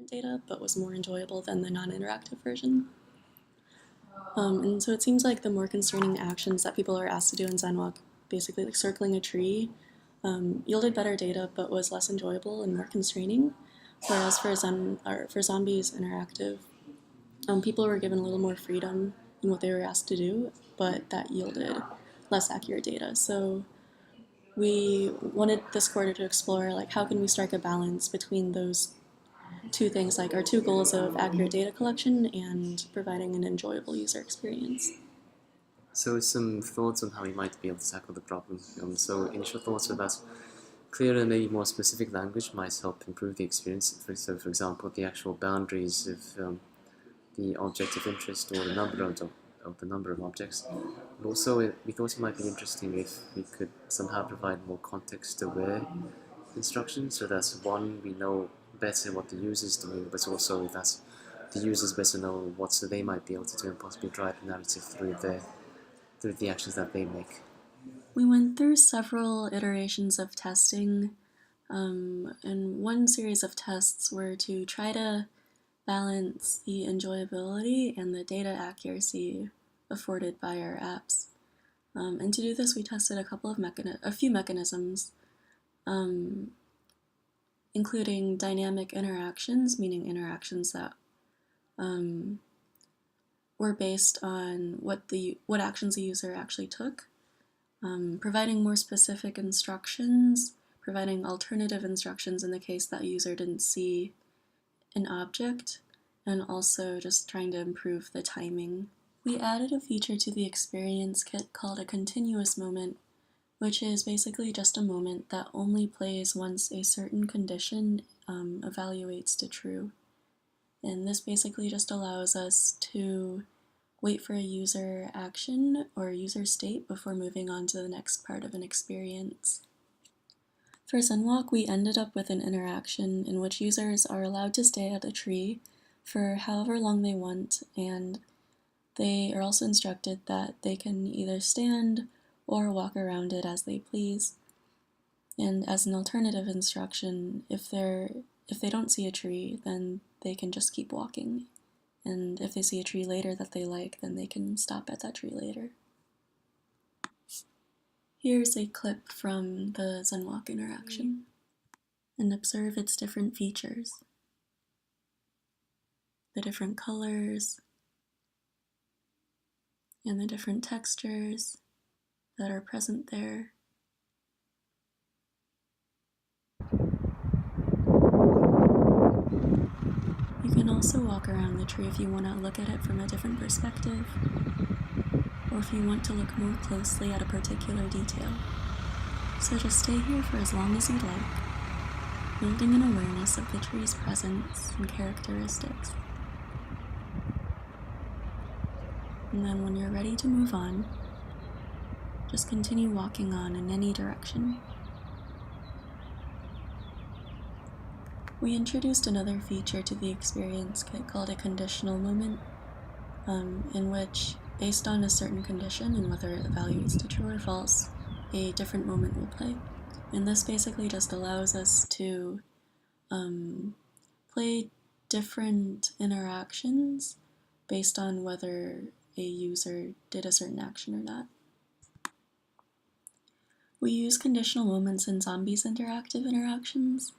data, but was more enjoyable than the non-interactive version. And so it seems like the more concerning actions that people are asked to do in ZenWalk, basically like circling a tree, yielded better data but was less enjoyable and more constraining. Whereas for Zombies Interactive, people were given a little more freedom in what they were asked to do, but that yielded less accurate data. So we wanted this quarter to explore like how can we strike a balance between those two things, like our two goals of accurate data collection and providing an enjoyable user experience. So some thoughts on how we might be able to tackle the problem. So initial thoughts were that clearer and maybe more specific language might help improve the experience. So for example, the actual boundaries of the object of interest or the number of objects. But also, we thought it might be interesting if we could somehow provide more context-aware instructions, so that one, we know better what the user's doing, but also that the users better know what they might be able to do and possibly drive the narrative through the actions that they make. We went through several iterations of testing, and one series of tests were to try to balance the enjoyability and the data accuracy afforded by our apps. And to do this, we tested a few mechanisms, including dynamic interactions, meaning interactions that were based on what actions the user actually took, providing more specific instructions, providing alternative instructions in the case that a user didn't see an object, and also just trying to improve the timing. We added a feature to the experience kit called a continuous moment, which is basically just a moment that only plays once a certain condition evaluates to true. And this basically just allows us to wait for a user action or user state before moving on to the next part of an experience. For ZenWalk, we ended up with an interaction in which users are allowed to stay at a tree for however long they want, and they are also instructed that they can either stand or walk around it as they please. And as an alternative instruction, if they don't see a tree, then they can just keep walking. And if they see a tree later that they like, then they can stop at that tree later. Here's a clip from the ZenWalk interaction, and observe its different features. The different colors, and the different textures that are present there. You can also walk around the tree if you want to look at it from a different perspective, or if you want to look more closely at a particular detail. So just stay here for as long as you'd like, building an awareness of the tree's presence and characteristics. And then when you're ready to move on, just continue walking on in any direction. We introduced another feature to the experience kit called a conditional moment, in which, based on a certain condition and whether it evaluates to true or false, a different moment will play. And this basically just allows us to play different interactions based on whether a user did a certain action or not. We use conditional moments in Zombies interactive interactions.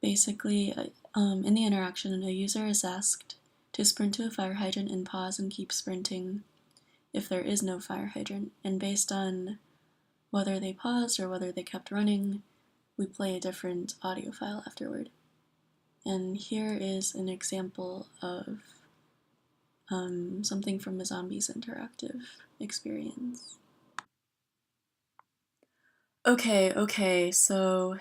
Basically, in the interaction, a user is asked to sprint to a fire hydrant and pause and keep sprinting if there is no fire hydrant. And based on whether they paused or whether they kept running, we play a different audio file afterward. And here is an example of something from a Zombies interactive experience. Okay, so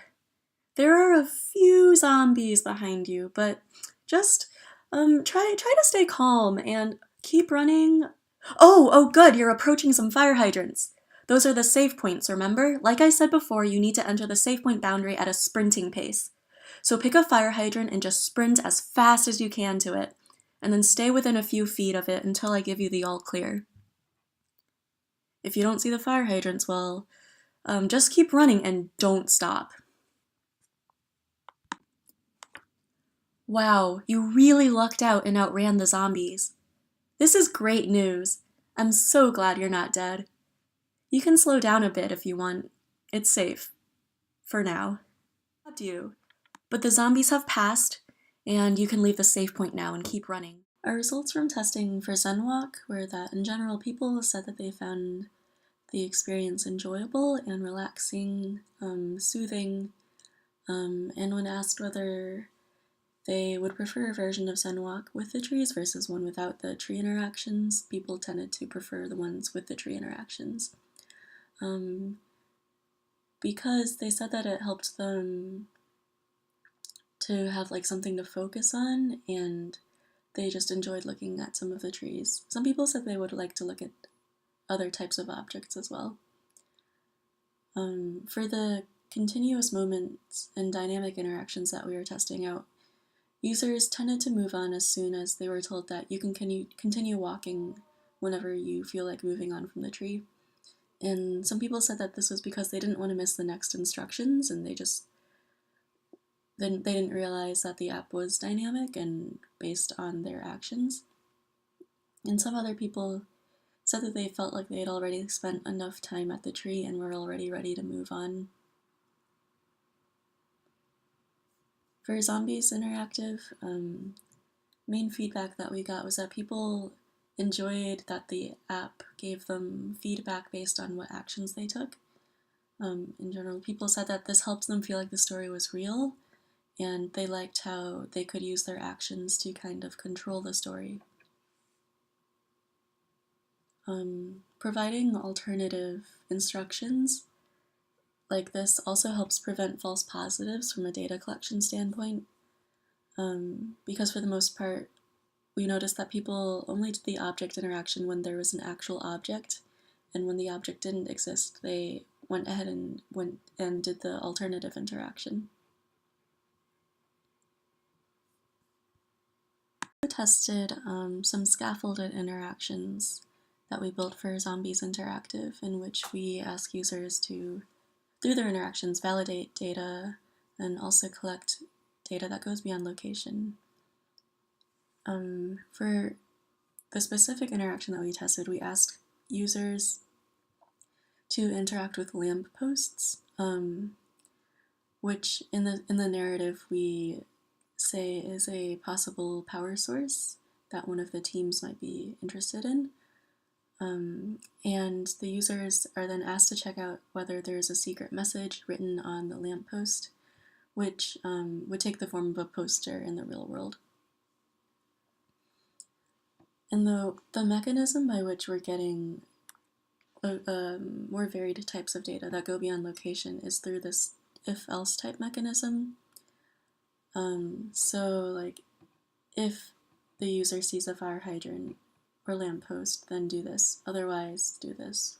there are a few zombies behind you, but just try to stay calm and keep running. Oh, good, you're approaching some fire hydrants. Those are the save points, remember? Like I said before, you need to enter the save point boundary at a sprinting pace. So pick a fire hydrant and just sprint as fast as you can to it, and then stay within a few feet of it until I give you the all clear. If you don't see the fire hydrants, well, just keep running and don't stop. Wow, you really lucked out and outran the zombies. This is great news. I'm so glad you're not dead. You can slow down a bit if you want. It's safe. For now. Loved you. But the zombies have passed, and you can leave the safe point now and keep running. Our results from testing for Zenwalk were that, in general, people said that they found the experience enjoyable and relaxing, soothing, and when asked whether they would prefer a version of Zenwalk with the trees versus one without the tree interactions, people tended to prefer the ones with the tree interactions. Because they said that it helped them to have like something to focus on, and they just enjoyed looking at some of the trees. Some people said they would like to look at other types of objects as well. For the continuous moments and dynamic interactions that we were testing out, users tended to move on as soon as they were told that you can continue walking whenever you feel like moving on from the tree. And some people said that this was because they didn't want to miss the next instructions, and they didn't realize that the app was dynamic and based on their actions. And some other people said that they felt like they had already spent enough time at the tree and were already ready to move on. For Zombies Interactive, main feedback that we got was that people enjoyed that the app gave them feedback based on what actions they took. In general, people said that this helped them feel like the story was real, and they liked how they could use their actions to kind of control the story. Providing alternative instructions like this also helps prevent false positives from a data collection standpoint, because for the most part, we noticed that people only did the object interaction when there was an actual object, and when the object didn't exist, they went ahead and did the alternative interaction. We tested some scaffolded interactions that we built for Zombies Interactive, in which we ask users to, through their interactions, validate data and also collect data that goes beyond location. For the specific interaction that we tested, we asked users to interact with lampposts, which in the narrative we say is a possible power source that one of the teams might be interested in. And the users are then asked to check out whether there's a secret message written on the lamppost, which would take the form of a poster in the real world. And the mechanism by which we're getting more varied types of data that go beyond location is through this if-else type mechanism. So like, if the user sees a fire hydrant or lamppost, then do this, otherwise do this.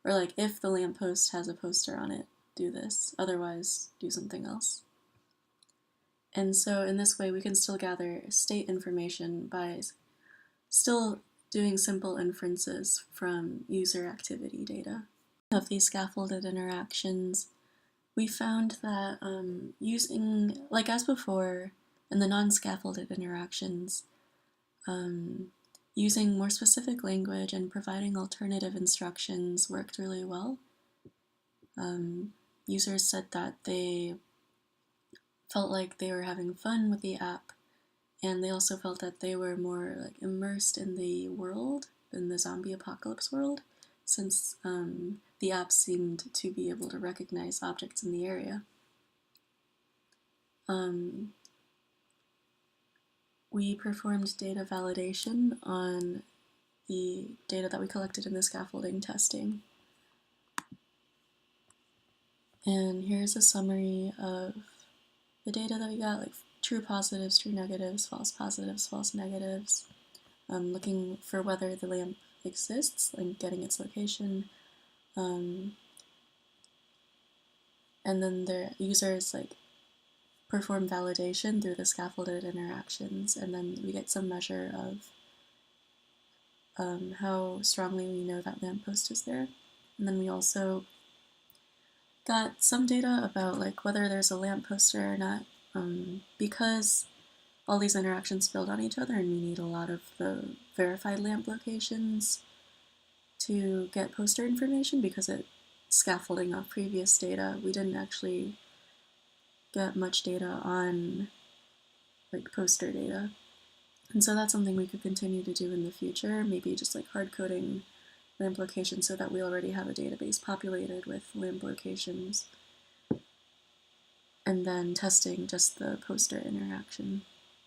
Or like, if the lamppost has a poster on it, do this, otherwise do something else. And so in this way we can still gather state information by still doing simple inferences from user activity data. Of these scaffolded interactions, we found that using, like as before, in the non-scaffolded interactions, using more specific language and providing alternative instructions worked really well. Users said that they felt like they were having fun with the app, and they also felt that they were more like immersed in the world, in the zombie apocalypse world, since the app seemed to be able to recognize objects in the area. We performed data validation on the data that we collected in the scaffolding testing. And here's a summary of the data that we got, like true positives, true negatives, false negatives, looking for whether the lamp exists and getting its location. And then the users like perform validation through the scaffolded interactions, and then we get some measure of how strongly we know that lamppost is there. And then we also got some data about like whether there's a lamppost or not, because all these interactions build on each other, and we need a lot of the verified lamp locations to get poster information because it's scaffolding off previous data. We didn't actually get much data on like poster data. And so that's something we could continue to do in the future, maybe just like hard coding lamp locations so that we already have a database populated with lamp locations, and then testing just the poster interaction.